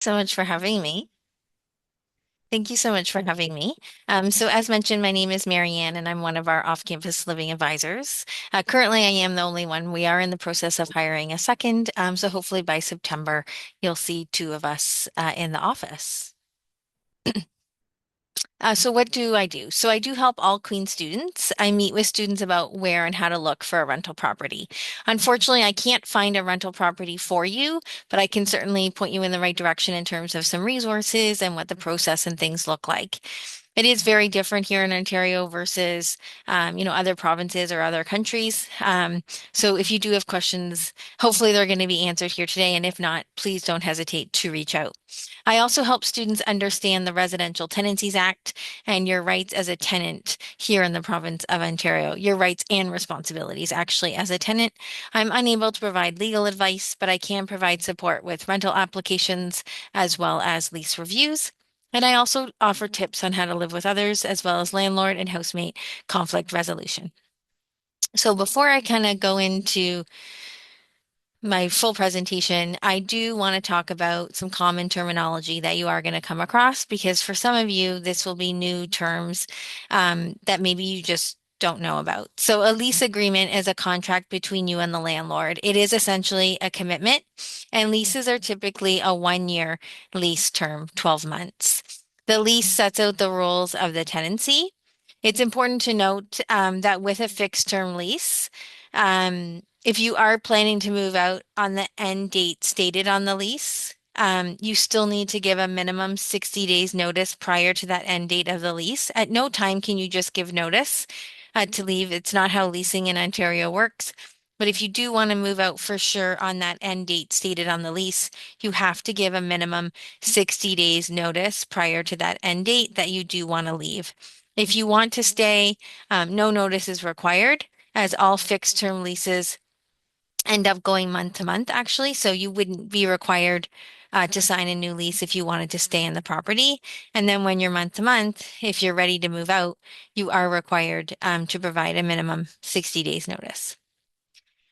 So much for having me. Thank you so much for having me. So as mentioned, my name is Marianne, and I'm one of our off-campus living advisors. Currently, I am the only one. We are in the process of hiring a second, so hopefully by September, you'll see two of us in the office. So what do I do? So I do help all Queen students. I meet with students about where and how to look for a rental property. Unfortunately, I can't find a rental property for you, but I can certainly point you in the right direction in terms of some resources and what the process and things look like. It is very different here in Ontario versus, other provinces or other countries. So if you do have questions, hopefully they're going to be answered here today. And if not, please don't hesitate to reach out. I also help students understand the Residential Tenancies Act and your rights as a tenant here in the province of Ontario, your rights and responsibilities actually as a tenant. I'm unable to provide legal advice, but I can provide support with rental applications as well as lease reviews. And I also offer tips on how to live with others, as well as landlord and housemate conflict resolution. So before I kind of go into my full presentation, I do want to talk about some common terminology that you are going to come across because for some of you, this will be new terms that maybe you just don't know about. So, a lease agreement is a contract between you and the landlord. It is essentially a commitment, and leases are typically a 1 year lease term, 12 months. The lease sets out the rules of the tenancy. It's important to note that with a fixed term lease, if you are planning to move out on the end date stated on the lease, you still need to give a minimum 60 days notice prior to that end date of the lease. At no time can you just give notice to leave. It's not how leasing in Ontario works. But if you do want to move out for sure on that end date stated on the lease, you have to give a minimum 60 days notice prior to that end date that you do want to leave. If you want to stay, no notice is required, as all fixed term leases end up going month to month, actually. So you wouldn't be required to sign a new lease if you wanted to stay in the property. And then when you're month to month, if you're ready to move out, you are required to provide a minimum 60 days notice.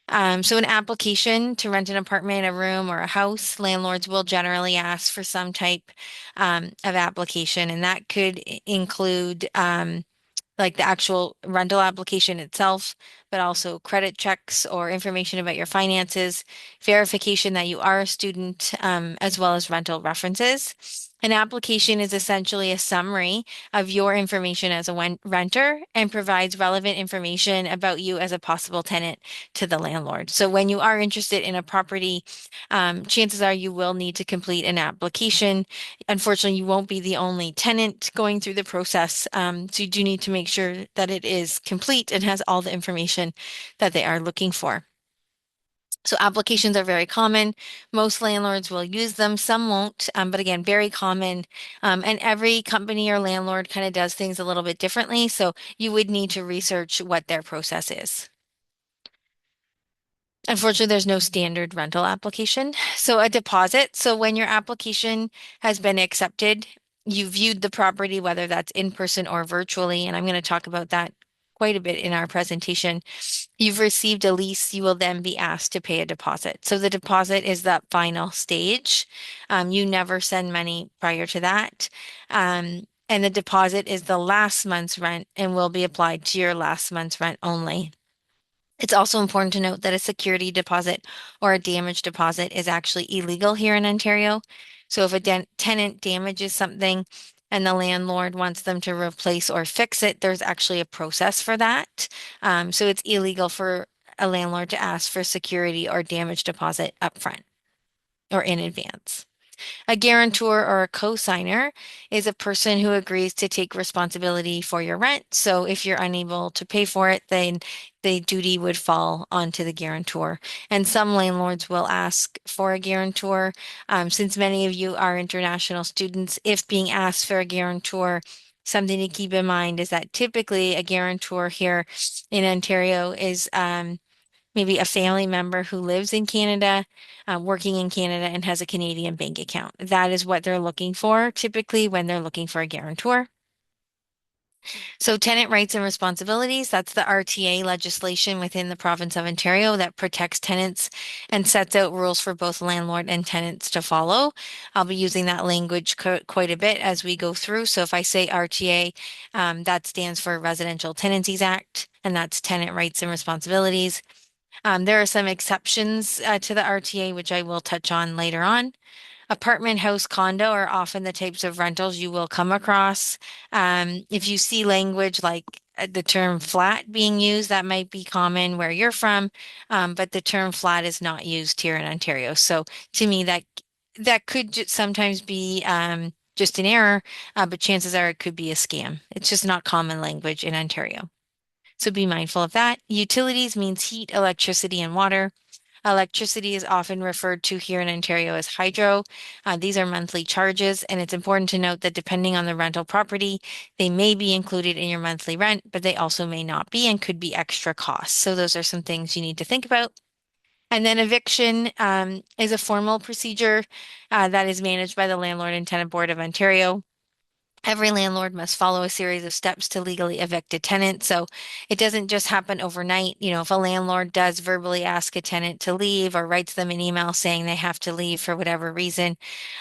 So an application to rent an apartment, a room, or a house, landlords will generally ask for some type of application, and that could include like the actual rental application itself, but also credit checks or information about your finances, verification that you are a student, as well as rental references. An application is essentially a summary of your information as a renter and provides relevant information about you as a possible tenant to the landlord. So when you are interested in a property, chances are you will need to complete an application. Unfortunately, you won't be the only tenant going through the process. So you do need to make sure that it is complete and has all the information that they are looking for. So applications are very common. Most landlords will use them, some won't, but again, very common. And every company or landlord kind of does things a little bit differently. So you would need to research what their process is. Unfortunately, there's no standard rental application. So a deposit. So when your application has been accepted, you viewed the property, whether that's in person or virtually, and I'm going to talk about that quite a bit in our presentation. You've received a lease, you will then be asked to pay a deposit. So the deposit is that final stage. You never send money prior to that. And the deposit is the last month's rent and will be applied to your last month's rent only. It's also important to note that a security deposit or a damage deposit is actually illegal here in Ontario. So if a tenant damages something and the landlord wants them to replace or fix it, there's actually a process for that. So it's illegal for a landlord to ask for security or damage deposit upfront or in advance. A guarantor or a co-signer is a person who agrees to take responsibility for your rent. So if you're unable to pay for it, then the duty would fall onto the guarantor. And some landlords will ask for a guarantor. Since many of you are international students, if being asked for a guarantor, something to keep in mind is that typically a guarantor here in Ontario is maybe a family member who lives in Canada, working in Canada, and has a Canadian bank account. That is what they're looking for typically when they're looking for a guarantor. So tenant rights and responsibilities, that's the RTA legislation within the province of Ontario that protects tenants and sets out rules for both landlord and tenants to follow. I'll be using that language quite a bit as we go through. So if I say RTA, that stands for Residential Tenancies Act, and that's tenant rights and responsibilities. There are some exceptions to the RTA, which I will touch on later on. Apartment, house, condo are often the types of rentals you will come across. If you see language like the term flat being used, that might be common where you're from, but the term flat is not used here in Ontario. So to me, that could sometimes be just an error, but chances are it could be a scam. It's just not common language in Ontario. So be mindful of that. Utilities means heat, electricity, and water. Electricity is often referred to here in Ontario as hydro. These are monthly charges, and it's important to note that depending on the rental property, they may be included in your monthly rent, but they also may not be and could be extra costs. So those are some things you need to think about. And then eviction is a formal procedure that is managed by the Landlord and Tenant Board of Ontario. Every landlord must follow a series of steps to legally evict a tenant. So it doesn't just happen overnight. You know, if a landlord does verbally ask a tenant to leave or writes them an email saying they have to leave for whatever reason,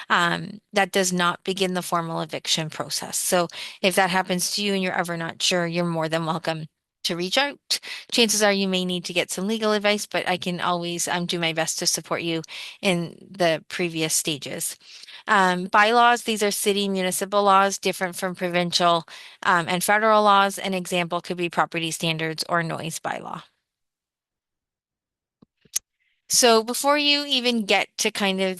that does not begin the formal eviction process. So if that happens to you and you're ever not sure, you're more than welcome to reach out. Chances are you may need to get some legal advice, but I can always do my best to support you in the previous stages. Bylaws, these are city municipal laws, different from provincial and federal laws. An example could be property standards or noise bylaw. So before you even get to kind of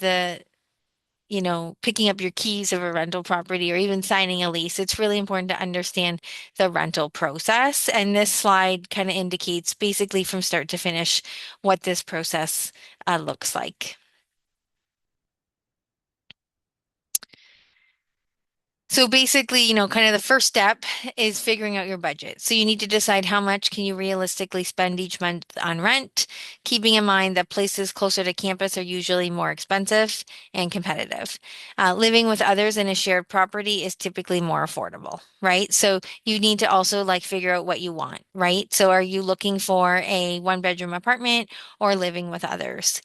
picking up your keys of a rental property or even signing a lease, it's really important to understand the rental process. And this slide kind of indicates basically from start to finish what this process looks like. So basically, kind of the first step is figuring out your budget. So you need to decide how much can you realistically spend each month on rent, keeping in mind that places closer to campus are usually more expensive and competitive. Living with others in a shared property is typically more affordable, right? So you need to also like figure out what you want, right? So are you looking for a one-bedroom apartment or living with others?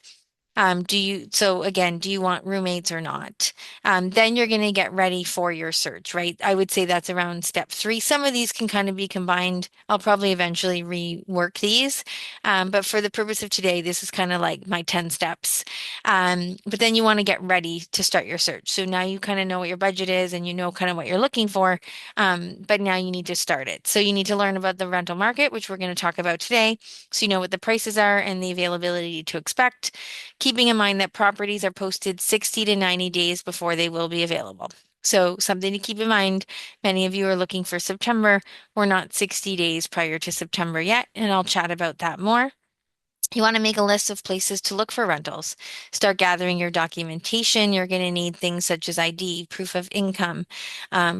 So again, do you want roommates or not? Then you're going to get ready for your search, right? I would say that's around step three. Some of these can kind of be combined. I'll probably eventually rework these. But for the purpose of today, this is kind of like my 10 steps. But then you want to get ready to start your search. So now you kind of know what your budget is and you know kind of what you're looking for. But now you need to start it. So you need to learn about the rental market, which we're going to talk about today. So you know what the prices are and the availability to expect, keeping in mind that properties are posted 60 to 90 days before they will be available. So something to keep in mind, many of you are looking for September. We're not 60 days prior to September yet, and I'll chat about that more. You want to make a list of places to look for rentals. Start gathering your documentation. You're going to need things such as ID, proof of income,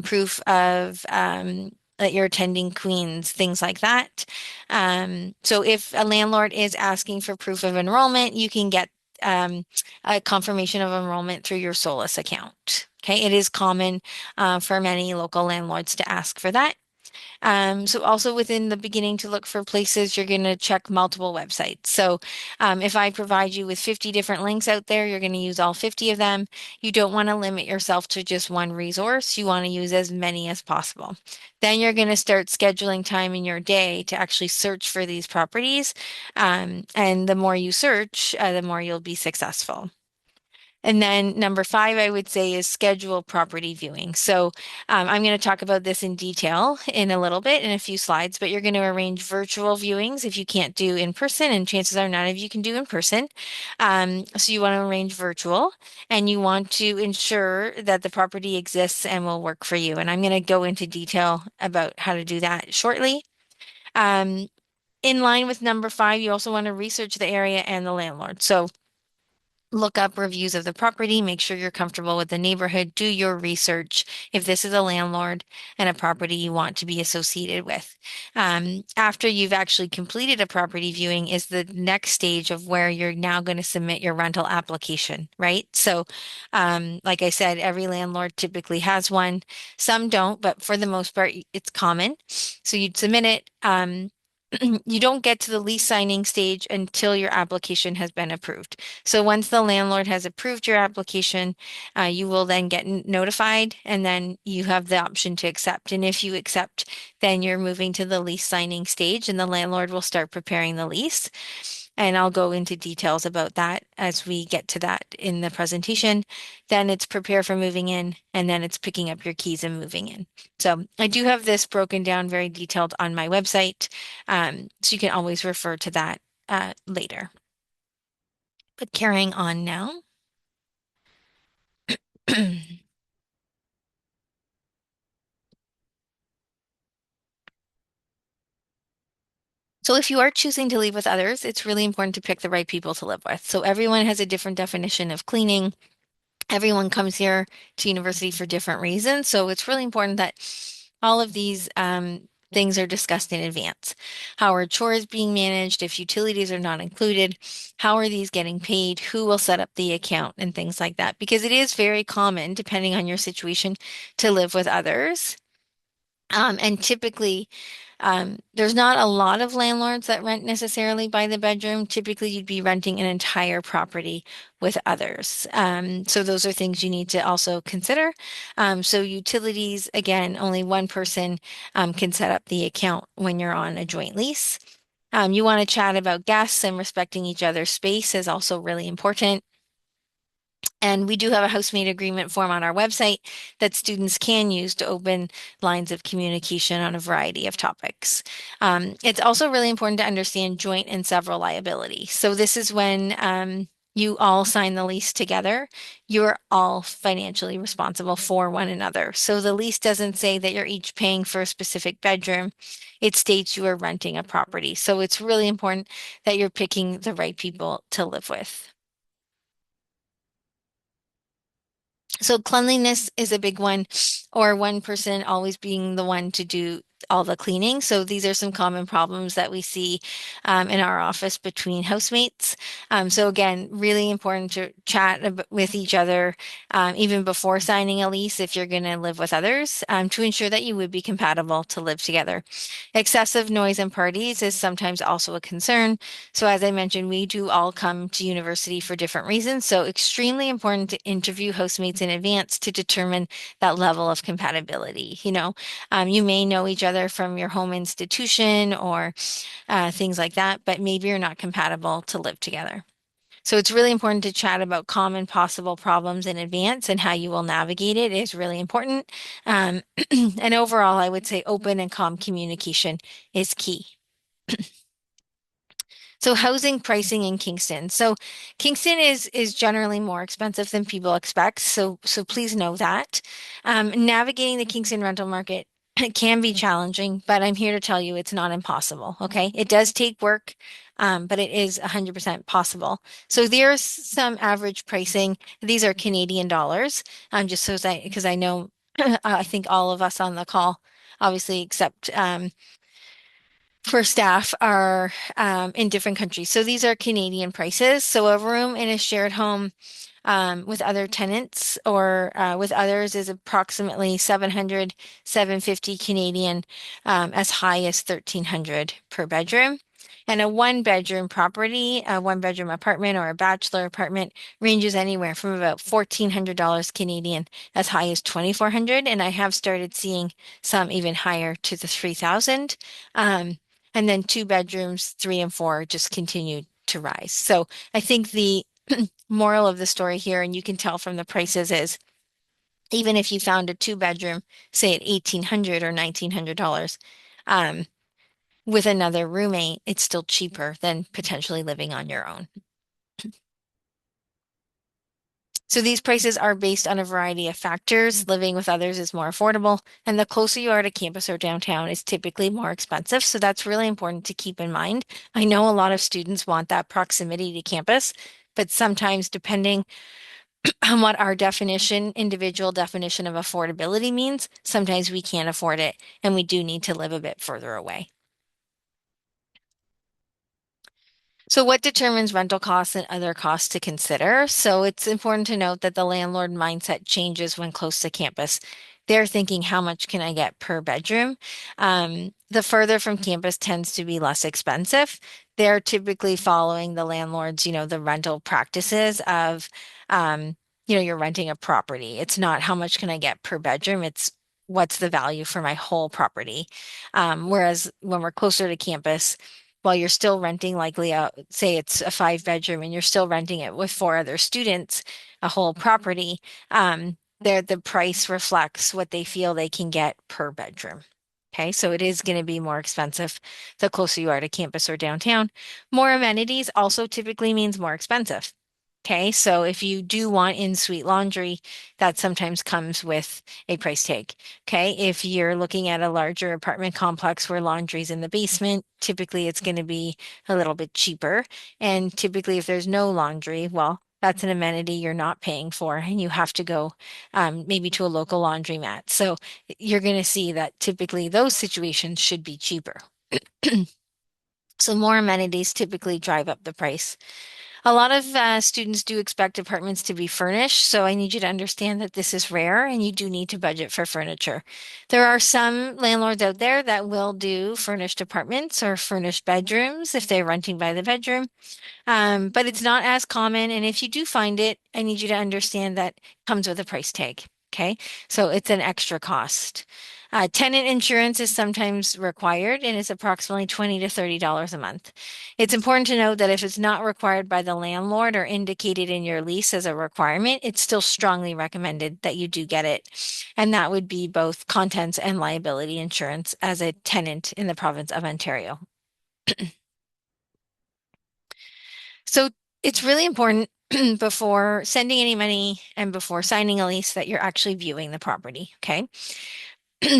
proof of that you're attending Queens, things like that. So if a landlord is asking for proof of enrollment, you can get a confirmation of enrollment through your Solus account. Okay, it is common for many local landlords to ask for that. So also within the beginning to look for places, you're going to check multiple websites. So if I provide you with 50 different links out there, you're going to use all 50 of them. You don't want to limit yourself to just one resource. You want to use as many as possible. Then you're going to start scheduling time in your day to actually search for these properties. And the more you search, the more you'll be successful. And then number five, I would say, is schedule property viewing. So I'm going to talk about this in detail in a little bit in a few slides, but you're going to arrange virtual viewings if you can't do in person, and chances are none of you can do in person. So you want to arrange virtual, and you want to ensure that the property exists and will work for you. And I'm going to go into detail about how to do that shortly. Um, in line with number five, you also want to research the area and the landlord. So look up reviews of the property, make sure you're comfortable with the neighborhood, do your research if this is a landlord and a property you want to be associated with. After you've actually completed a property viewing is the next stage of where you're now going to submit your rental application, right? So, like I said, every landlord typically has one. Some don't, but for the most part, it's common. So you'd submit it. You don't get to the lease signing stage until your application has been approved. So once the landlord has approved your application, you will then get notified and then you have the option to accept. And if you accept, then you're moving to the lease signing stage and the landlord will start preparing the lease. And I'll go into details about that as we get to that in the presentation. Then it's prepare for moving in, and then it's picking up your keys and moving in. So I do have this broken down very detailed on my website. So you can always refer to that later. But carrying on now. So if you are choosing to live with others, it's really important to pick the right people to live with. So everyone has a different definition of cleaning. Everyone comes here to university for different reasons. So it's really important that all of these things are discussed in advance. How are chores being managed? If utilities are not included, how are these getting paid? Who will set up the account and things like that? Because it is very common, depending on your situation, to live with others. And typically, there's not a lot of landlords that rent necessarily by the bedroom. Typically, you'd be renting an entire property with others. So those are things you need to also consider. So utilities, again, only one person can set up the account when you're on a joint lease. You want to chat about guests and respecting each other's space is also really important. And we do have a housemate agreement form on our website that students can use to open lines of communication on a variety of topics. It's also really important to understand joint and several liability. So this is when you all sign the lease together. You're all financially responsible for one another. So the lease doesn't say that you're each paying for a specific bedroom. It states you are renting a property. So it's really important that you're picking the right people to live with. So cleanliness is a big one, or one person always being the one to do all the cleaning. So these are some common problems that we see in our office between housemates. So again, really important to chat with each other even before signing a lease if you're going to live with others to ensure that you would be compatible to live together. Excessive noise and parties is sometimes also a concern. So as I mentioned, we do all come to university for different reasons. So extremely important to interview housemates in advance to determine that level of compatibility. You may know each other from your home institution or things like that, but maybe you're not compatible to live together. So it's really important to chat about common possible problems in advance and how you will navigate it is really important. Um, and overall, I would say open and calm communication is key. So housing pricing in Kingston. So Kingston is generally more expensive than people expect. So please know that. Navigating the Kingston rental market can be challenging, but I'm here to tell you it's not impossible. Okay. It does take work, but it is 100% possible. So there's some average pricing. These are Canadian dollars. Just so because I know I think all of us on the call, obviously, except for staff are in different countries. So these are Canadian prices. So a room in a shared home with other tenants or with others is approximately 700, 750 Canadian, as high as 1,300 per bedroom. And a one bedroom property, a one bedroom apartment or a bachelor apartment ranges anywhere from about $1,400 Canadian as high as 2,400. And I have started seeing some even higher to the 3,000. And then two bedrooms, three and four just continue to rise. So I think the moral of the story here, and you can tell from the prices, is even if you found a two bedroom, say at 1,800 or $1,900, um, with another roommate, it's still cheaper than potentially living on your own. So these prices are based on a variety of factors. Living with others is more affordable, and the closer you are to campus or downtown is typically more expensive. So that's really important to keep in mind. I know a lot of students want that proximity to campus, But sometimes, depending on what our individual definition of affordability means, sometimes we can't afford it and we do need to live a bit further away. So what determines rental costs and other costs to consider? So it's important to note that the landlord mindset changes when close to campus. They're thinking, how much can I get per bedroom? The further from campus tends to be less expensive. They're typically following the landlord's, the rental practices of, you're renting a property. It's not how much can I get per bedroom. It's what's the value for my whole property. Whereas when we're closer to campus, while you're still renting likely out, say it's a 5 bedroom and you're still renting it with 4 other students, a whole property, the price reflects what they feel they can get per bedroom. Okay, so it is going to be more expensive the closer you are to campus or downtown. More amenities also typically means more expensive. Okay, so if you do want in-suite laundry, that sometimes comes with a price tag. Okay, if you're looking at a larger apartment complex where laundry's in the basement, typically it's going to be a little bit cheaper. And typically, if there's no laundry, well, that's an amenity you're not paying for, and you have to go maybe to a local laundromat. So you're going to see that typically those situations should be cheaper. So more amenities typically drive up the price. A lot of students do expect apartments to be furnished, so I need you to understand that this is rare and you do need to budget for furniture. There are some landlords out there that will do furnished apartments or furnished bedrooms if they're renting by the bedroom. But it's not as common. And if you do find it, I need you to understand that it comes with a price tag. Okay. So it's an extra cost. Tenant insurance is sometimes required and it's approximately $20 to $30 a month. It's important to note that if it's not required by the landlord or indicated in your lease as a requirement, it's still strongly recommended that you do get it. And that would be both contents and liability insurance as a tenant in the province of Ontario. So it's really important before sending any money and before signing a lease that you're actually viewing the property. Okay.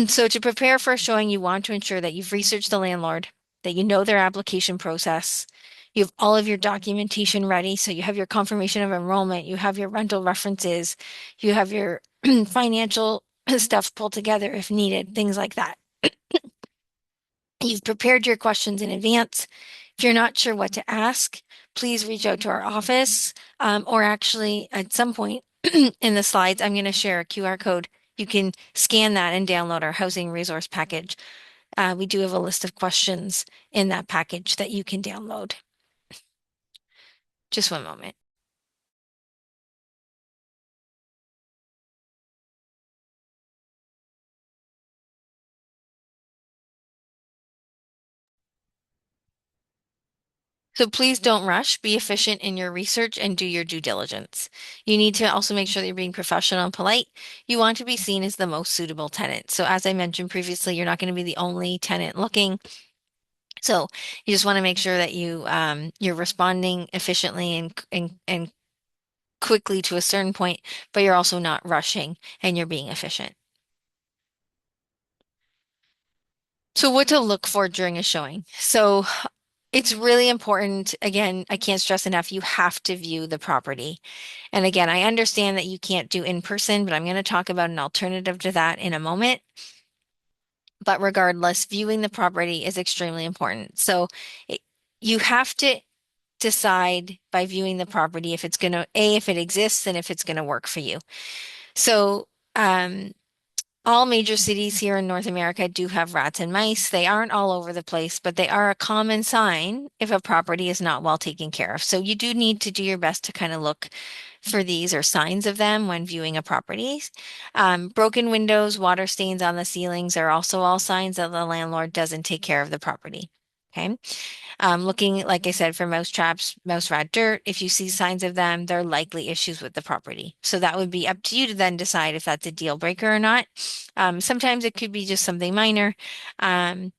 So to prepare for a showing, you want to ensure that you've researched the landlord, that you know their application process, you have all of your documentation ready. So you have your confirmation of enrollment, you have your rental references, you have your financial stuff pulled together if needed, things like that. You've prepared your questions in advance. If you're not sure what to ask, please reach out to our office. Or actually, at some point in the slides, I'm going to share a QR code. You can scan that and download our housing resource package. We do have a list of questions in that package that you can download. Just one moment. So please don't rush, be efficient in your research and do your due diligence. You need to also make sure that you're being professional and polite. You want to be seen as the most suitable tenant. So as I mentioned previously, you're not going to be the only tenant looking. So you just want to make sure that you're responding efficiently and quickly to a certain point, but you're also not rushing and you're being efficient. So what to look for during a showing? So it's really important. Again, I can't stress enough, you have to view the property. And again, I understand that you can't do in person, but I'm going to talk about an alternative to that in a moment. But regardless, viewing the property is extremely important. So it, you have to decide by viewing the property if it's going to, if it exists and if it's going to work for you. So, all major cities here in North America do have rats and mice. They aren't all over the place, but they are a common sign if a property is not well taken care of. So you do need to do your best to kind of look for these or signs of them when viewing a property. Broken windows, water stains on the ceilings are also all signs that the landlord doesn't take care of the property. Okay. Looking, like I said, for mouse traps, mouse rat dirt, if you see signs of them, they're likely issues with the property. So that would be up to you to then decide if that's a deal breaker or not. Sometimes it could be just something minor. But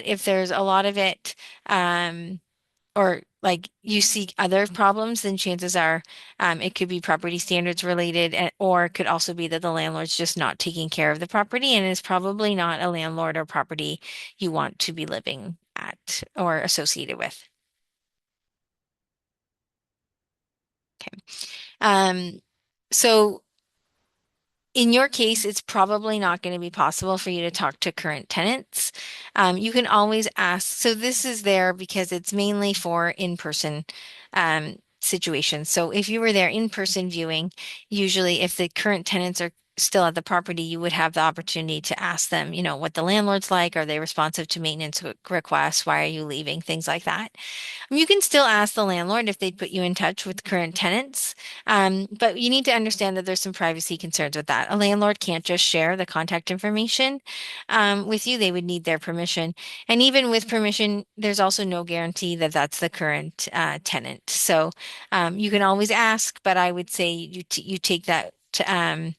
if there's a lot of it, or like you see other problems, then chances are it could be property standards related, or it could also be that the landlord's just not taking care of the property and is probably not a landlord or property you want to be living at or associated with. Um, so in your case, it's probably not going to be possible for you to talk to current tenants. You can always ask. So this is there because it's mainly for in-person situations. So if you were there in-person viewing, usually if the current tenants are still at the property, you would have the opportunity to ask them, what the landlord's like. Are they responsive to maintenance requests? Why are you leaving? Things like that. You can still ask the landlord if they'd put you in touch with current tenants, but you need to understand that there's some privacy concerns with that. A landlord can't just share the contact information with you. They would need their permission. And even with permission, there's also no guarantee that that's the current tenant. So you can always ask, but I would say you take that to,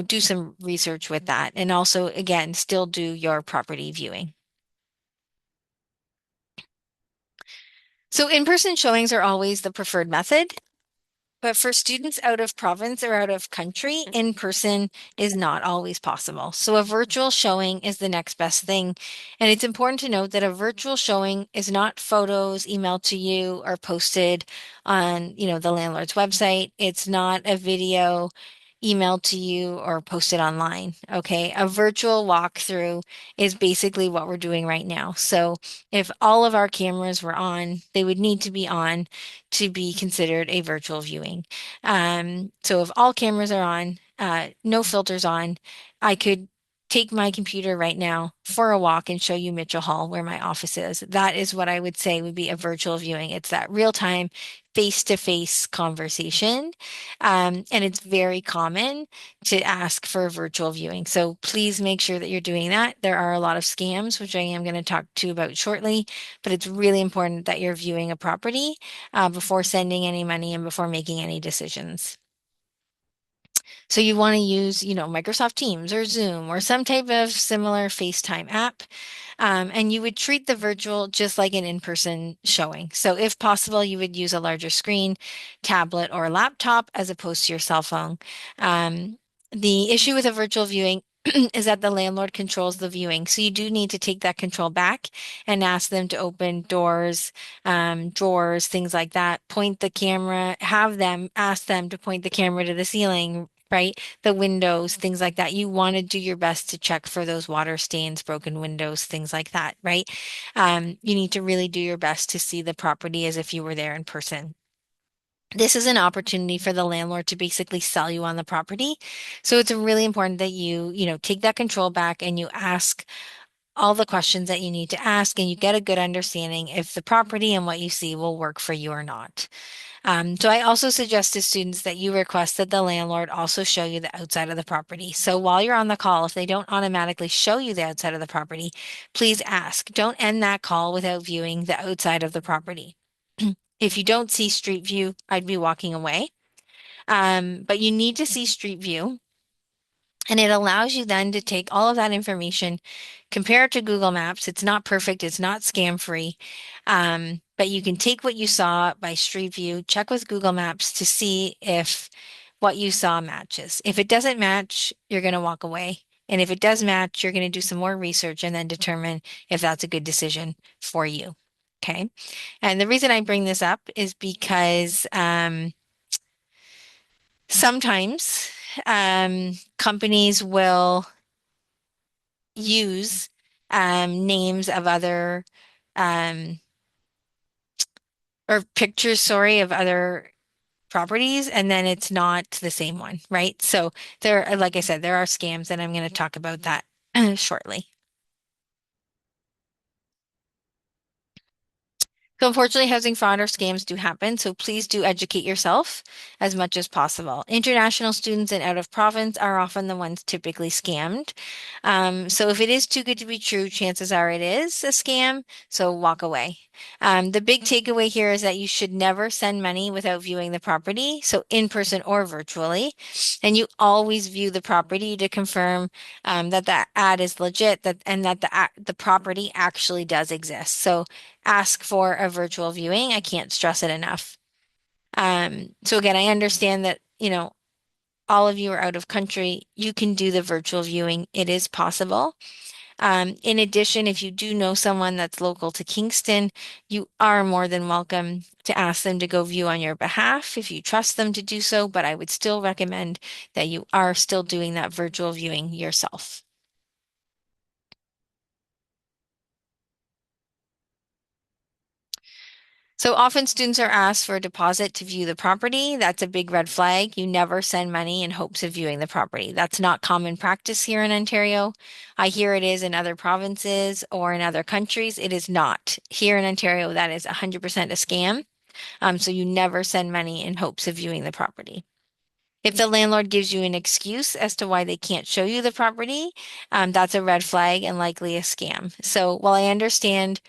do some research with that. And also, again, still do your property viewing. So in-person showings are always the preferred method. But for students out of province or out of country, in person is not always possible. So a virtual showing is the next best thing. And it's important to note that a virtual showing is not photos emailed to you or posted on, the landlord's website. It's not a video emailed to you or posted online. Okay. A virtual walkthrough is basically what we're doing right now. So if all of our cameras were on, they would need to be on to be considered a virtual viewing. So if all cameras are on, no filters on, I could take my computer right now for a walk and show you Mitchell Hall where my office is. That is what I would say would be a virtual viewing. It's that real time, face-to-face conversation. And it's very common to ask for a virtual viewing. So please make sure that you're doing that. There are a lot of scams, which I am going to talk to you about shortly, but it's really important that you're viewing a property before sending any money and before making any decisions. So you want to use, Microsoft Teams or Zoom or some type of similar FaceTime app. And you would treat the virtual just like an in-person showing. So if possible, you would use a larger screen, tablet, or laptop as opposed to your cell phone. The issue with a virtual viewing is that the landlord controls the viewing. So you do need to take that control back and ask them to open doors, drawers, things like that. Point the camera, ask them to point the camera to the ceiling, right? The windows, things like that. You want to do your best to check for those water stains, broken windows, things like that, right? You need to really do your best to see the property as if you were there in person. This is an opportunity for the landlord to basically sell you on the property. So it's really important that you take that control back and you ask all the questions that you need to ask and you get a good understanding if the property and what you see will work for you or not. So I also suggest to students that you request that the landlord also show you the outside of the property. So while you're on the call, if they don't automatically show you the outside of the property, please ask. Don't end that call without viewing the outside of the property. If you don't see street view, I'd be walking away. But you need to see street view. And it allows you then to take all of that information, compare it to Google Maps. It's not perfect, it's not scam free. But you can take what you saw by Street View, check with Google Maps to see if what you saw matches. If it doesn't match, you're going to walk away. And if it does match, you're going to do some more research and then determine if that's a good decision for you. Okay. And the reason I bring this up is because sometimes companies will use names of other um, or pictures, sorry, of other properties, and then it's not the same one, right? So there, like I said, there are scams, and I'm going to talk about that shortly. So unfortunately, housing fraud or scams do happen, so please do educate yourself as much as possible. International students and out of province are often the ones typically scammed. So if it is too good to be true, chances are it is a scam, so walk away. The big takeaway here is that you should never send money without viewing the property, so in person or virtually, and you always view the property to confirm that the ad is legit, and that the property actually does exist. So ask for a virtual viewing. I can't stress it enough. So again, I understand that, all of you are out of country. You can do the virtual viewing. It is possible. In addition, if you do know someone that's local to Kingston, you are more than welcome to ask them to go view on your behalf if you trust them to do so, but I would still recommend that you are still doing that virtual viewing yourself. So often students are asked for a deposit to view the property. That's a big red flag. You never send money in hopes of viewing the property. That's not common practice here in Ontario. I hear it is in other provinces or in other countries. It is not. Here in Ontario, that is 100% a scam. So you never send money in hopes of viewing the property. If the landlord gives you an excuse as to why they can't show you the property, that's a red flag and likely a scam. So while I understand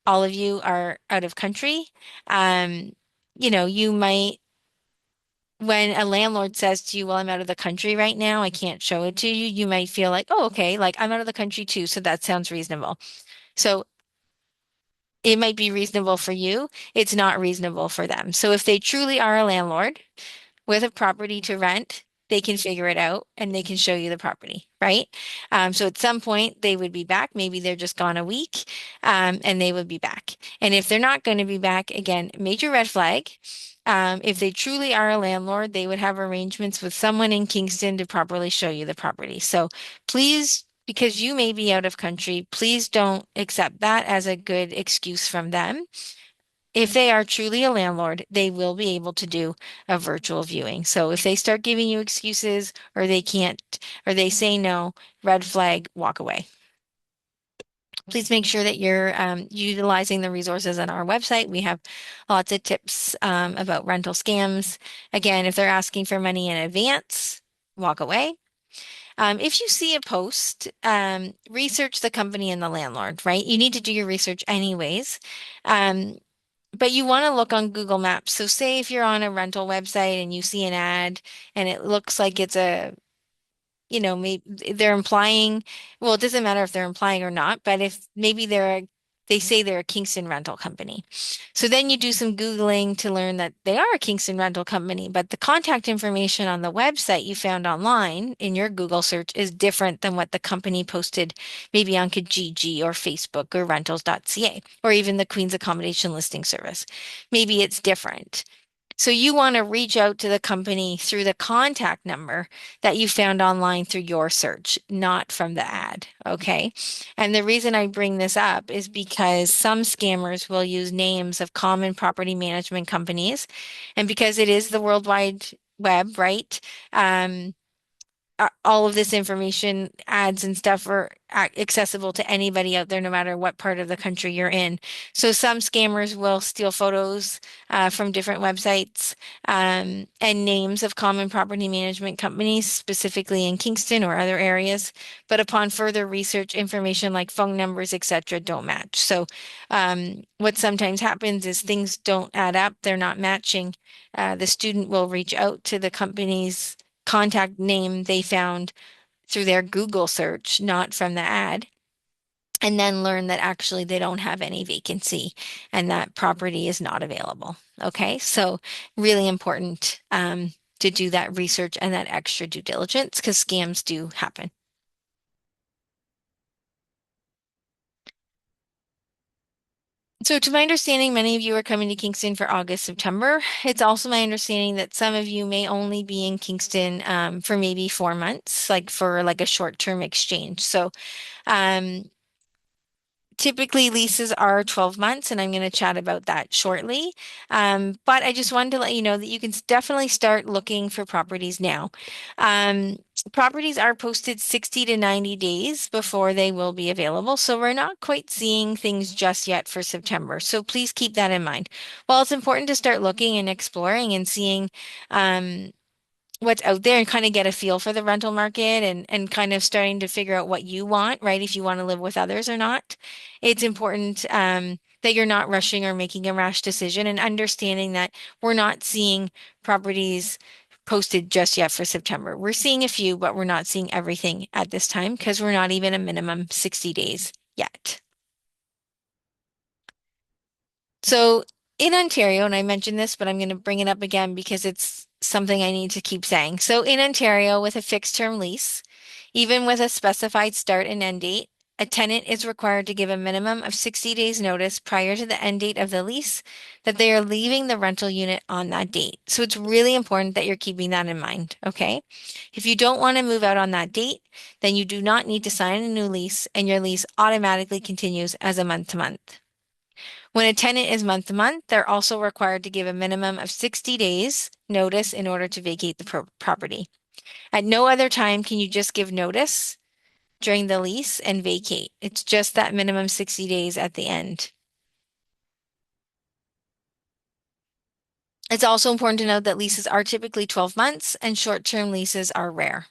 all of you are out of country, um, you might, when a landlord says to you, well, I'm out of the country right now, I can't show it to you, you might feel like, oh, okay, like I'm out of the country too, so that sounds reasonable. So it might be reasonable for you, it's not reasonable for them. So if they truly are a landlord, with a property to rent, they can figure it out and they can show you the property, right? So at some point they would be back. Maybe they're just gone a week, and they would be back. And if they're not going to be back, again, major red flag. If they truly are a landlord, they would have arrangements with someone in Kingston to properly show you the property. So please, because you may be out of country, please don't accept that as a good excuse from them. If they are truly a landlord, they will be able to do a virtual viewing. So if they start giving you excuses or they can't, or they say no, red flag, walk away. Please make sure that you're utilizing the resources on our website. We have lots of tips about rental scams. Again, if they're asking for money in advance, walk away. If you see a post, research the company and the landlord, right? You need to do your research anyways. Um, but you want to look on Google Maps. So say if you're on a rental website and you see an ad and it looks like it's maybe they're implying, well, it doesn't matter if they're implying or not, but if maybe they say they're a Kingston rental company. So then you do some Googling to learn that they are a Kingston rental company, but the contact information on the website you found online in your Google search is different than what the company posted maybe on Kijiji or Facebook or rentals.ca or even the Queen's Accommodation Listing Service. Maybe it's different. So you want to reach out to the company through the contact number that you found online through your search, not from the ad. Okay. And the reason I bring this up is because some scammers will use names of common property management companies. And because it is the World Wide Web, right? Um, all of this information, ads and stuff are accessible to anybody out there, no matter what part of the country you're in. So some scammers will steal photos from different websites and names of common property management companies, specifically in Kingston or other areas. But upon further research, information like phone numbers, etc., don't match. So what sometimes happens is things don't add up; they're not matching. The student will reach out to the company's contact name they found through their Google search, not from the ad, and then learn that actually they don't have any vacancy and that property is not available. Okay, so really important to do that research and that extra due diligence because scams do happen. So, to my understanding, many of you are coming to Kingston for August, September. It's also my understanding that some of you may only be in Kingston for maybe 4 months, like for like a short-term exchange. So, um, typically leases are 12 months, and I'm going to chat about that shortly. But I just wanted to let you know that you can definitely start looking for properties now. Um, Properties are posted 60 to 90 days before they will be available. So we're not quite seeing things just yet for September. So please keep that in mind. While it's important to start looking and exploring and seeing, um, what's out there and kind of get a feel for the rental market and kind of starting to figure out what you want, right? If you want to live with others or not. It's important that you're not rushing or making a rash decision and understanding that we're not seeing properties posted just yet for September. We're seeing a few, but we're not seeing everything at this time because we're not even a minimum 60 days yet. So in Ontario, and I mentioned this, but I'm going to bring it up again because it's something I need to keep saying. So in Ontario, with a fixed term lease, even with a specified start and end date, A tenant is required to give a minimum of 60 days notice prior to the end date of the lease that they are leaving the rental unit on that date. So it's really important that you're keeping that in mind, okay? If you don't want to move out on that date, then you do not need to sign a new lease and your lease automatically continues as a month to month. When a tenant is month to month, they're also required to give a minimum of 60 days notice in order to vacate the property. At no other time can you just give notice during the lease and vacate. It's just that minimum 60 days at the end. It's also important to note that leases are typically 12 months and short-term leases are rare.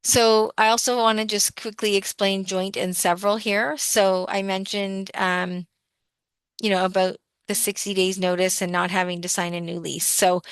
So I also want to just quickly explain joint and several here. So I mentioned, about the 60 days notice and not having to sign a new lease. So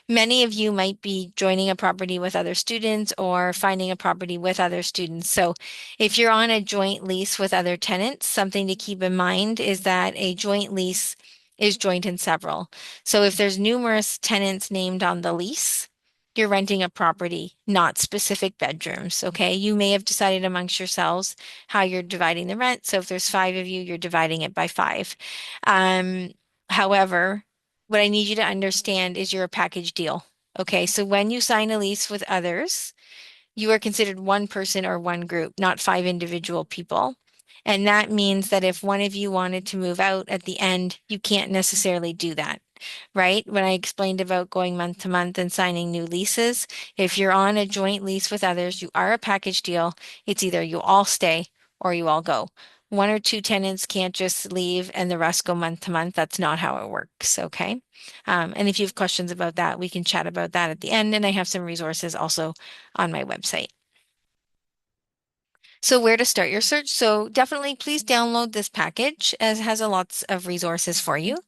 many of you might be joining a property with other students or finding a property with other students. So if you're on a joint lease with other tenants, something to keep in mind is that a joint lease is joint and several. So if there's numerous tenants named on the lease, you're renting a property, not specific bedrooms, okay? You may have decided amongst yourselves how you're dividing the rent. So if there's five of you, you're dividing it by five. Um, However, what I need you to understand is you're a package deal. Okay, so when you sign a lease with others, you are considered one person or one group, not five individual people. And that means that if one of you wanted to move out at the end, you can't necessarily do that, right? When I explained about going month to month and signing new leases, if you're on a joint lease with others, you are a package deal. It's either you all stay or you all go. One or two tenants can't just leave and the rest go month to month. That's not how it works. Okay. And if you have questions about that, we can chat about that at the end. And I have some resources also on my website. So where to start your search? So definitely please download this package as it has a lots of resources for you.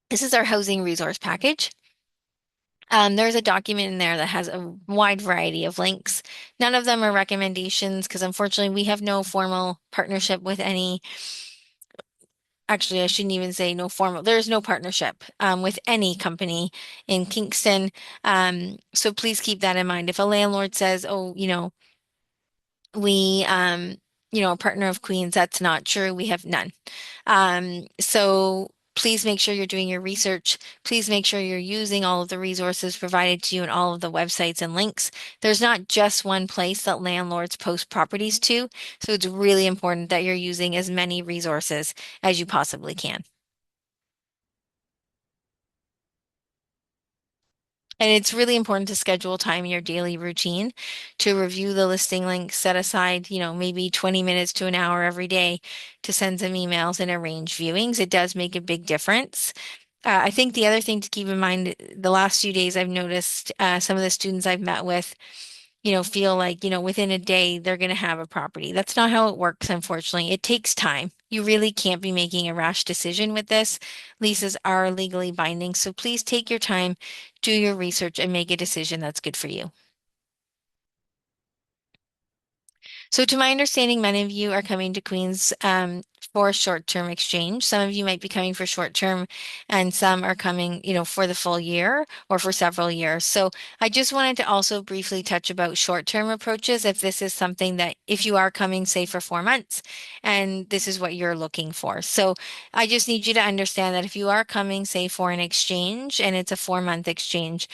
This is our housing resource package. There's a document in there that has a wide variety of links. None of them are recommendations because unfortunately we have no formal partnership with any, actually I shouldn't even say no formal, there's no partnership with any company in Kingston. So please keep that in mind. If a landlord says, oh, we a partner of Queens, that's not true. We have none. So please make sure you're doing your research. Please make sure you're using all of the resources provided to you and all of the websites and links. There's not just one place that landlords post properties to, so it's really important that you're using as many resources as you possibly can. And it's really important to schedule time in your daily routine to review the listing links, set aside, maybe 20 minutes to an hour every day to send some emails and arrange viewings. It does make a big difference. I think the other thing to keep in mind, the last few days I've noticed some of the students I've met with, feel like, within a day they're going to have a property. That's not how it works, unfortunately. It takes time. You really can't be making a rash decision with this. Leases are legally binding, so please take your time, do your research, and make a decision that's good for you. So to my understanding, many of you are coming to Queens for short-term exchange. Some of you might be coming for short-term and some are coming, for the full year or for several years. So I just wanted to also briefly touch about short-term approaches if this is something that if you are coming, say, for 4 months and this is what you're looking for. So I just need you to understand that if you are coming, say, for an exchange and it's a 4-month exchange,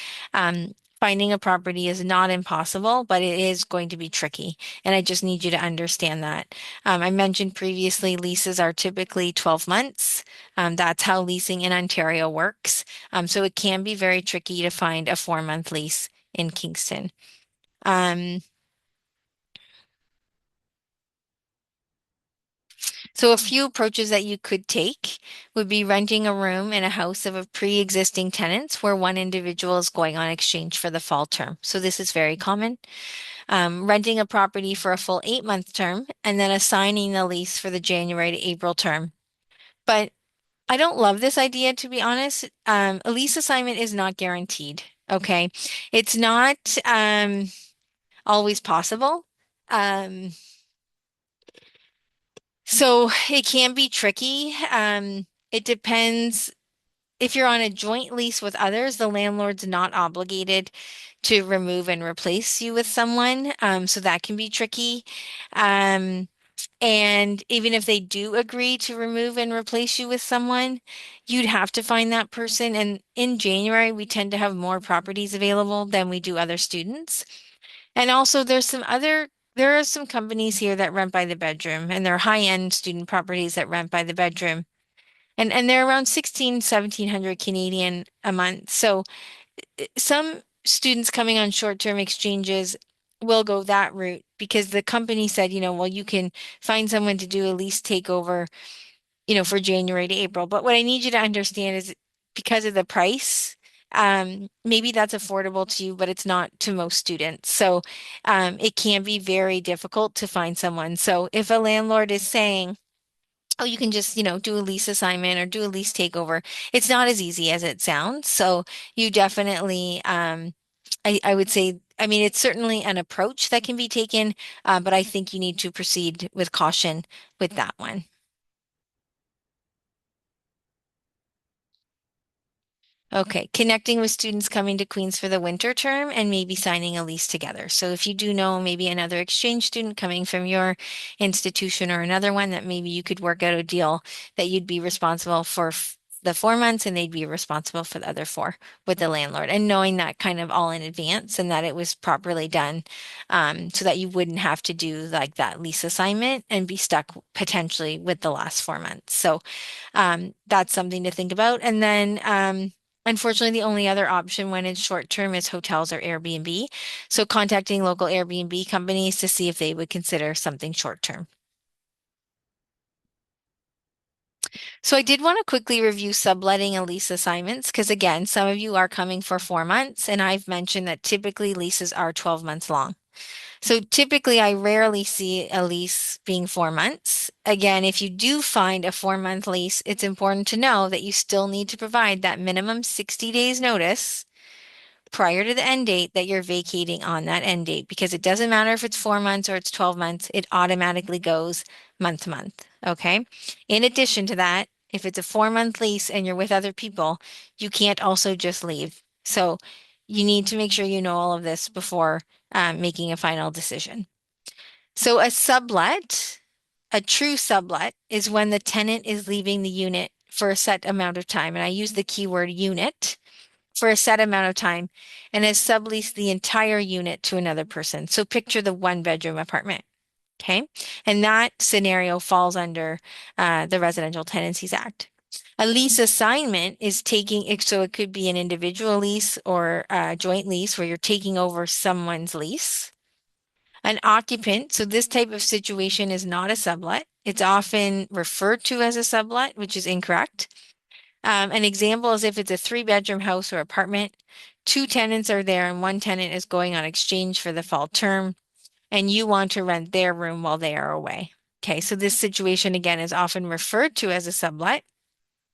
finding a property is not impossible, but it is going to be tricky. And I just need you to understand that. I mentioned previously, leases are typically 12 months. That's how leasing in Ontario works. So it can be very tricky to find a 4-month lease in Kingston. So a few approaches that you could take would be renting a room in a house of a pre-existing tenants where one individual is going on exchange for the fall term. So this is very common. Renting a property for a full 8-month term and then assigning the lease for the January to April term. But I don't love this idea, to be honest. A lease assignment is not guaranteed. Okay. It's not always possible. Um, so it can be tricky. It depends if you're on a joint lease with others, the landlord's not obligated to remove and replace you with someone. So that can be tricky. Um, and even if they do agree to remove and replace you with someone, you'd have to find that person. And in January, we tend to have more properties available than we do other students. And also there are some companies here that rent by the bedroom, and they're high-end student properties that rent by the bedroom. And they're around 1700 Canadian a month. So some students coming on short-term exchanges will go that route because the company said, well, you can find someone to do a lease takeover, for January to April. But what I need you to understand is because of the price, maybe that's affordable to you, but it's not to most students. So it can be very difficult to find someone. So if a landlord is saying, oh, you can just, do a lease assignment or do a lease takeover. It's not as easy as it sounds. So you definitely, I would say, I mean, it's certainly an approach that can be taken, but I think you need to proceed with caution with that one. Okay, connecting with students coming to Queens for the winter term and maybe signing a lease together. So if you do know maybe another exchange student coming from your institution or another one that maybe you could work out a deal that you'd be responsible for the 4 months and they'd be responsible for the other four with the landlord and knowing that kind of all in advance and that it was properly done so that you wouldn't have to do like that lease assignment and be stuck potentially with the last 4 months. So that's something to think about. And then unfortunately, the only other option when it's short term is hotels or Airbnb. So contacting local Airbnb companies to see if they would consider something short term. So I did want to quickly review subletting and lease assignments because again, some of you are coming for 4 months, and I've mentioned that typically leases are 12 months long. So typically, I rarely see a lease being 4 months. Again, if you do find a 4 month lease, it's important to know that you still need to provide that minimum 60 days notice prior to the end date that you're vacating on that end date because it doesn't matter if it's 4 months or it's 12 months, it automatically goes month to month. Okay. In addition to that, if it's a 4 month lease and you're with other people, you can't also just leave. So you need to make sure you know all of this before making a final decision. So a true sublet is when the tenant is leaving the unit for a set amount of time. And I use the keyword unit for a set amount of time and has subleased the entire unit to another person. So picture the one bedroom apartment. Okay. And that scenario falls under the Residential Tenancies Act. A lease assignment is so it could be an individual lease or a joint lease where you're taking over someone's lease. An occupant, so this type of situation is not a sublet. It's often referred to as a sublet, which is incorrect. An example is if it's a three-bedroom house or apartment, two tenants are there and one tenant is going on exchange for the fall term, and you want to rent their room while they are away. Okay, so this situation again is often referred to as a sublet.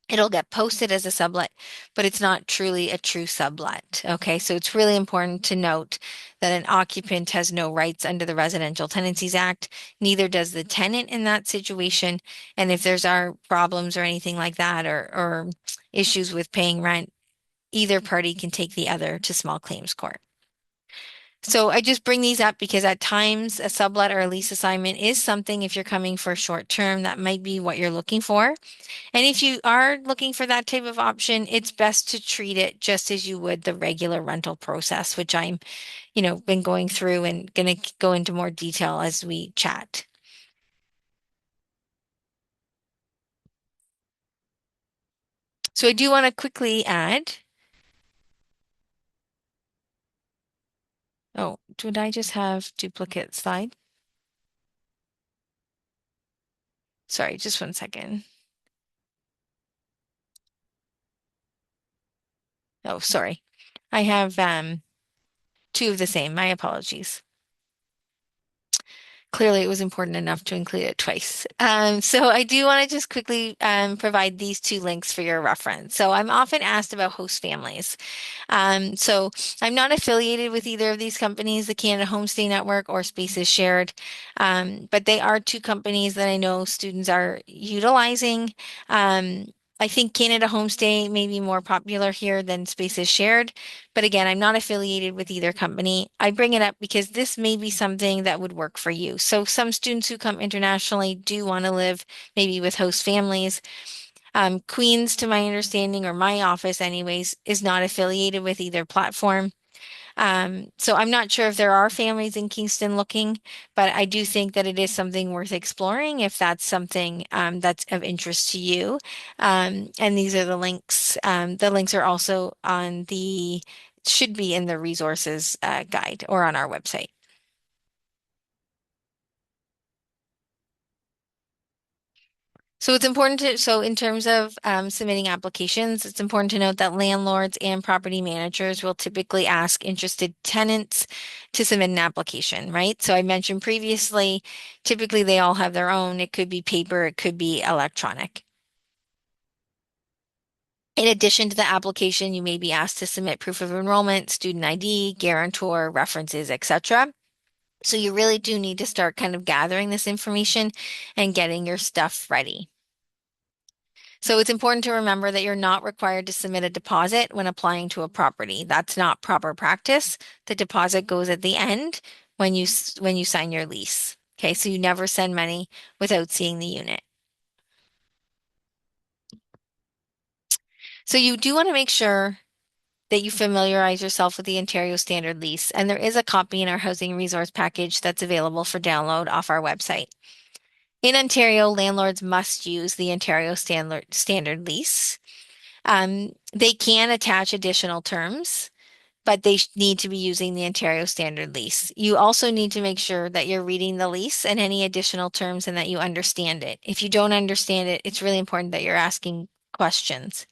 It'll get posted as a sublet, but it's not truly a true sublet. Okay, so it's really important to note that an occupant has no rights under the Residential Tenancies Act, neither does the tenant in that situation. And if there's are problems or anything like that, or issues with paying rent, either party can take the other to small claims court. So I just bring these up because at times a sublet or a lease assignment is something if you're coming for a short term, that might be what you're looking for. And if you are looking for that type of option, it's best to treat it just as you would the regular rental process, which I'm, been going through and going to go into more detail as we chat. So I do want to quickly add, oh, did I just have duplicate slide? Sorry, just 1 second. Oh, sorry. I have two of the same. My apologies. Clearly, it was important enough to include it twice. So I do want to just quickly provide these two links for your reference. So I'm often asked about host families. So I'm not affiliated with either of these companies, the Canada Homestay Network or Spaces Shared, but they are two companies that I know students are utilizing. I think Canada Homestay may be more popular here than Spaces Shared, but again, I'm not affiliated with either company. I bring it up because this may be something that would work for you. So some students who come internationally do want to live maybe with host families. Queens, to my understanding, or my office anyways, is not affiliated with either platform. So I'm not sure if there are families in Kingston looking, but I do think that it is something worth exploring if that's something that's of interest to you. And these are the links. The links are also on should be in the resources guide or on our website. So it's important so in terms of submitting applications, it's important to note that landlords and property managers will typically ask interested tenants to submit an application, right? So I mentioned previously, typically they all have their own. It could be paper, it could be electronic. In addition to the application, you may be asked to submit proof of enrollment, student ID, guarantor, references, etc. So you really do need to start kind of gathering this information and getting your stuff ready. So it's important to remember that you're not required to submit a deposit when applying to a property. That's not proper practice. The deposit goes at the end when you sign your lease. Okay, so you never send money without seeing the unit. So you do want to make sure that you familiarize yourself with the Ontario Standard Lease, and there is a copy in our housing resource package that's available for download off our website. In Ontario, landlords must use the Ontario Standard Lease. They can attach additional terms, but they need to be using the Ontario Standard Lease. You also need to make sure that you're reading the lease and any additional terms and that you understand it. If you don't understand it, it's really important that you're asking questions.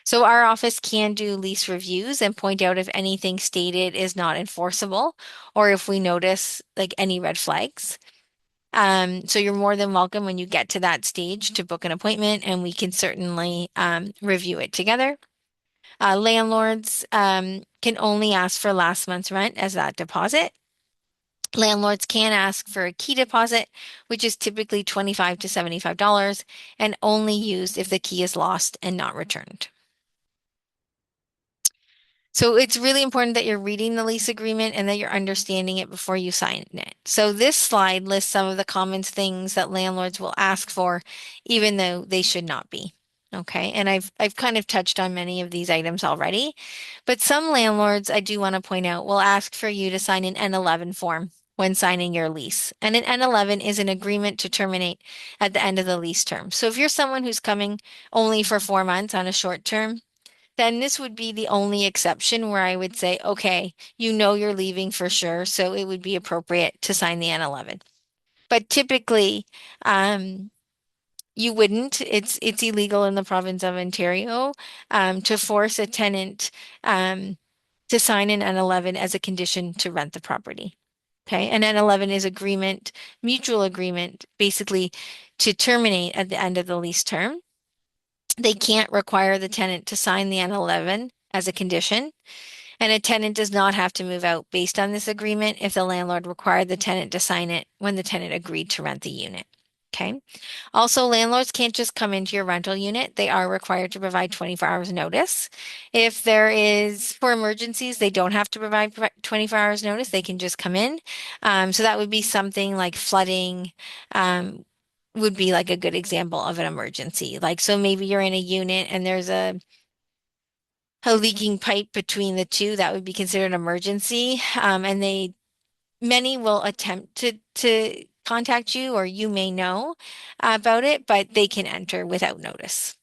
So our office can do lease reviews and point out if anything stated is not enforceable or if we notice like any red flags. So you're more than welcome when you get to that stage to book an appointment and we can certainly review it together. Landlords can only ask for last month's rent as that deposit. Landlords can ask for a key deposit, which is typically $25 to $75 and only used if the key is lost and not returned. So it's really important that you're reading the lease agreement and that you're understanding it before you sign it. So this slide lists some of the common things that landlords will ask for, even though they should not be. Okay, and I've kind of touched on many of these items already, but some landlords I do want to point out will ask for you to sign an N11 form when signing your lease. And an N11 is an agreement to terminate at the end of the lease term. So if you're someone who's coming only for 4 months on a short term, then this would be the only exception where I would say, okay, you know you're leaving for sure, so it would be appropriate to sign the N11. But typically, um, you wouldn't. It's illegal in the province of Ontario to force a tenant to sign an N11 as a condition to rent the property. Okay, an N11 is agreement, mutual agreement, basically to terminate at the end of the lease term. They can't require the tenant to sign the N11 as a condition, and a tenant does not have to move out based on this agreement if the landlord required the tenant to sign it when the tenant agreed to rent the unit. Okay. Also, landlords can't just come into your rental unit. They are required to provide 24 hours notice. If there is for emergencies, they don't have to provide 24 hours notice. They can just come in. So that would be something like flooding, would be like a good example of an emergency. Like, so maybe you're in a unit and there's a leaking pipe between the two, that would be considered an emergency. And many will attempt to contact you or you may know about it, but they can enter without notice.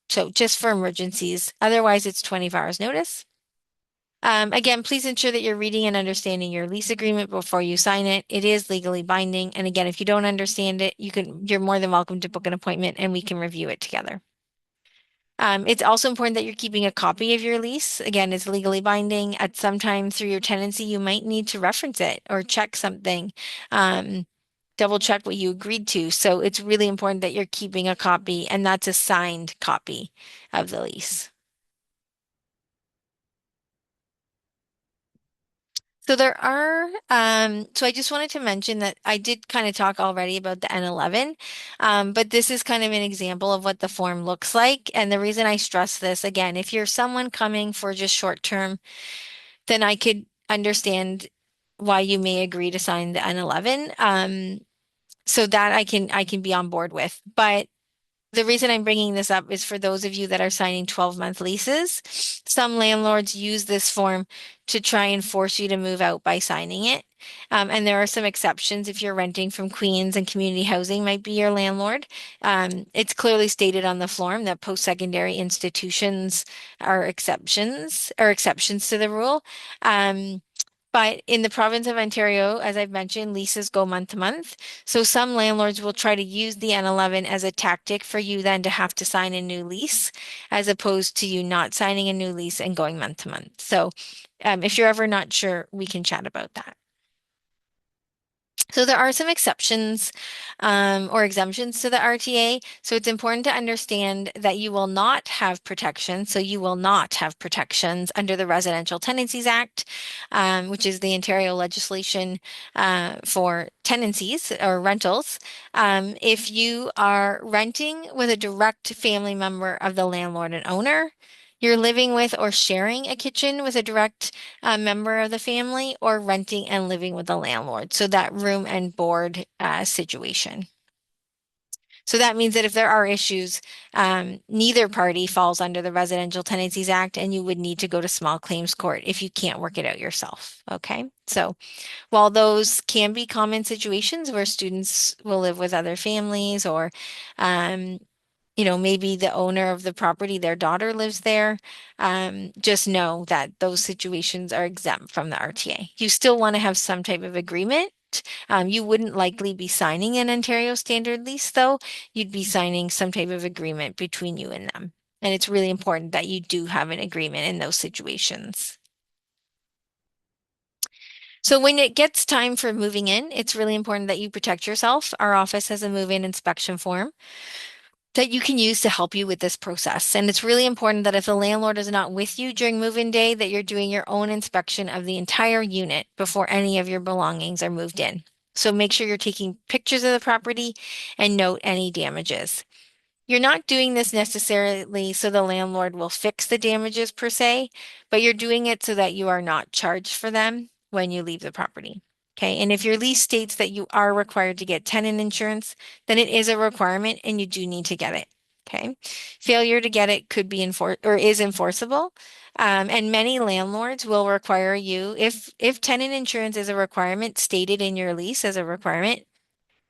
So just for emergencies, otherwise it's 24 hours notice. Again, please ensure that you're reading and understanding your lease agreement before you sign it. It is legally binding. And again, if you don't understand it, you're more than welcome to book an appointment and we can review it together. It's also important that you're keeping a copy of your lease. Again, it's legally binding. At some time through your tenancy, you might need to reference it or check something, double check what you agreed to. So it's really important that you're keeping a copy, and that's a signed copy of the lease. So I just wanted to mention that I did kind of talk already about the N11, but this is kind of an example of what the form looks like. And the reason I stress this, again, if you're someone coming for just short term, then I could understand why you may agree to sign the N11. So that I can be on board with. But the reason I'm bringing this up is for those of you that are signing 12-month leases. Some landlords use this form to try and force you to move out by signing it. And there are some exceptions if you're renting from Queens and community housing might be your landlord. It's clearly stated on the form that post-secondary institutions are exceptions to the rule. Um, but in the province of Ontario, as I've mentioned, leases go month to month. So some landlords will try to use the N11 as a tactic for you then to have to sign a new lease, as opposed to you not signing a new lease and going month to month. So if you're ever not sure, we can chat about that. So there are some exceptions or exemptions to the RTA. So it's important to understand that you will not have protection. So you will not have protections under the Residential Tenancies Act, which is the Ontario legislation for tenancies or rentals. If you are renting with a direct family member of the landlord and owner, you're living with or sharing a kitchen with a direct member of the family or renting and living with the landlord. So that room and board situation. So that means that if there are issues, neither party falls under the Residential Tenancies Act, and you would need to go to small claims court if you can't work it out yourself. Okay. So while those can be common situations where students will live with other families or um, maybe the owner of the property, their daughter lives there. Just know that those situations are exempt from the RTA. You still want to have some type of agreement. You wouldn't likely be signing an Ontario standard lease, though. You'd be signing some type of agreement between you and them. And it's really important that you do have an agreement in those situations. So when it gets time for moving in, it's really important that you protect yourself. Our office has a move-in inspection form that you can use to help you with this process. And it's really important that if the landlord is not with you during move-in day, that you're doing your own inspection of the entire unit before any of your belongings are moved in. So make sure you're taking pictures of the property and note any damages. You're not doing this necessarily so the landlord will fix the damages per se, but you're doing it so that you are not charged for them when you leave the property. Okay. And if your lease states that you are required to get tenant insurance, then it is a requirement and you do need to get it. Okay. Failure to get it could be enforced or is enforceable. And many landlords will require you, if tenant insurance is a requirement stated in your lease as a requirement,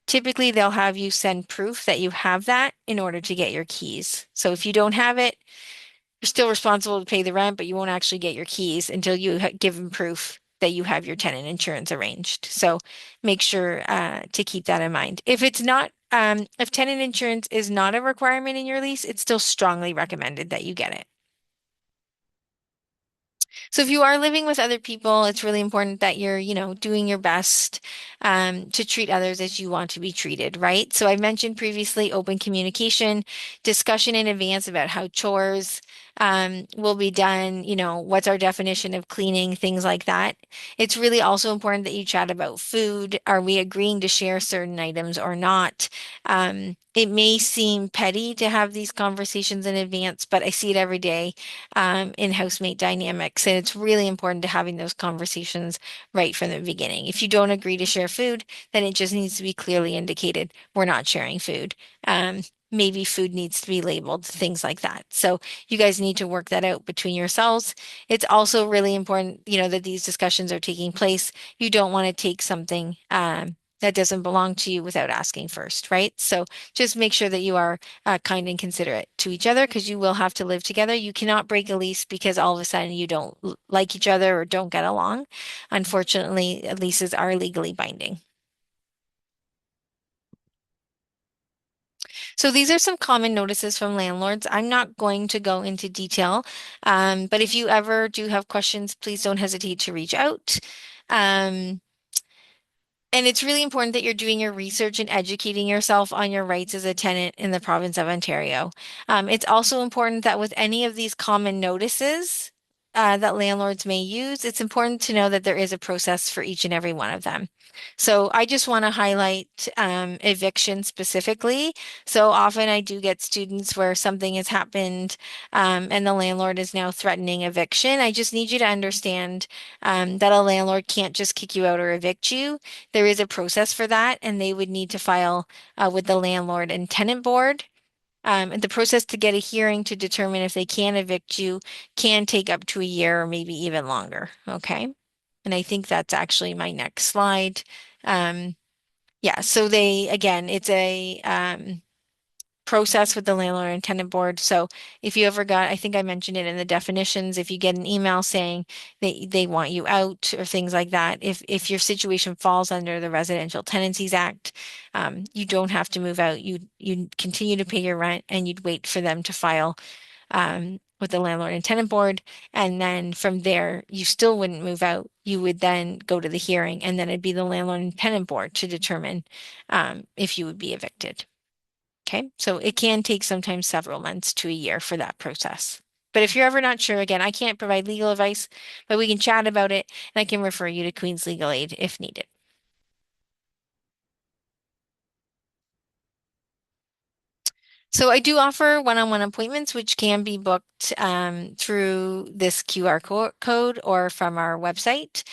typically they'll have you send proof that you have that in order to get your keys. So if you don't have it, you're still responsible to pay the rent, but you won't actually get your keys until you give them proof that you have your tenant insurance arranged. So make sure to keep that in mind. If it's not, if tenant insurance is not a requirement in your lease, it's still strongly recommended that you get it. So if you are living with other people, it's really important that you're, doing your best to treat others as you want to be treated, right? So I mentioned previously open communication, discussion in advance about how chores will be done, what's our definition of cleaning, things like that. It's really also important that you chat about food. Are we agreeing to share certain items or not? It may seem petty to have these conversations in advance, but I see it every day in housemate dynamics. And it's really important to having those conversations right from the beginning. If you don't agree to share food, then it just needs to be clearly indicated we're not sharing food. Maybe food needs to be labeled, things like that. So you guys need to work that out between yourselves. It's also really important, that these discussions are taking place. You don't want to take something that doesn't belong to you without asking first, right? So just make sure that you are kind and considerate to each other because you will have to live together. You cannot break a lease because all of a sudden you don't like each other or don't get along. Unfortunately, leases are legally binding. So these are some common notices from landlords. I'm not going to go into detail, but if you ever do have questions, please don't hesitate to reach out. Um, And it's really important that you're doing your research and educating yourself on your rights as a tenant in the province of Ontario. It's also important that with any of these common notices, that landlords may use, it's important to know that there is a process for each and every one of them. So I just want to highlight eviction specifically. So often I do get students where something has happened and the landlord is now threatening eviction. I just need you to understand that a landlord can't just kick you out or evict you. There is a process for that, and they would need to file with the landlord and tenant board. And the process to get a hearing to determine if they can evict you can take up to a year or maybe even longer. Okay. And I think that's actually my next slide. Um, yeah, so again, it's a process with the landlord and tenant board. So if you ever got, I think I mentioned it in the definitions, if you get an email saying they want you out or things like that, if your situation falls under the Residential Tenancies Act, you don't have to move out. You continue to pay your rent and you'd wait for them to file with the landlord and tenant board. And then from there, you still wouldn't move out. You would then go to the hearing, and then it'd be the landlord and tenant board to determine if you would be evicted. Okay, so it can take sometimes several months to a year for that process. But if you're ever not sure, again, I can't provide legal advice, but we can chat about it and I can refer you to Queen's Legal Aid if needed. So I do offer one-on-one appointments, which can be booked through this QR code or from our website.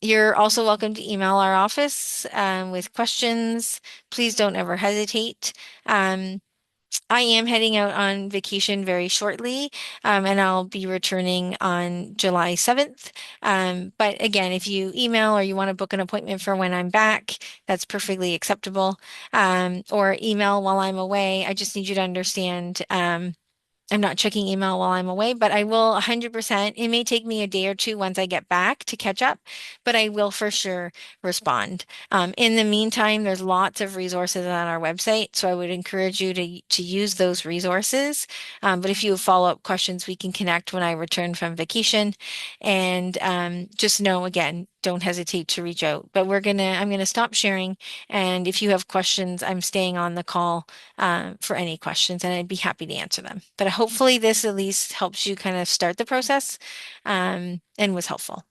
You're also welcome to email our office with questions. Please don't ever hesitate. Um, I am heading out on vacation very shortly, and I'll be returning on July 7th. But again, if you email or you want to book an appointment for when I'm back, that's perfectly acceptable. Or email while I'm away. I just need you to understand. I'm not checking email while I'm away, but I will 100%. It may take me a day or two once I get back to catch up, but I will for sure respond. In the meantime, there's lots of resources on our website, so I would encourage you to use those resources. But if you have follow-up questions, we can connect when I return from vacation. And just know, again, don't hesitate to reach out. But I'm gonna stop sharing. And if you have questions, I'm staying on the call for any questions, and I'd be happy to answer them. But hopefully this at least helps you kind of start the process and was helpful.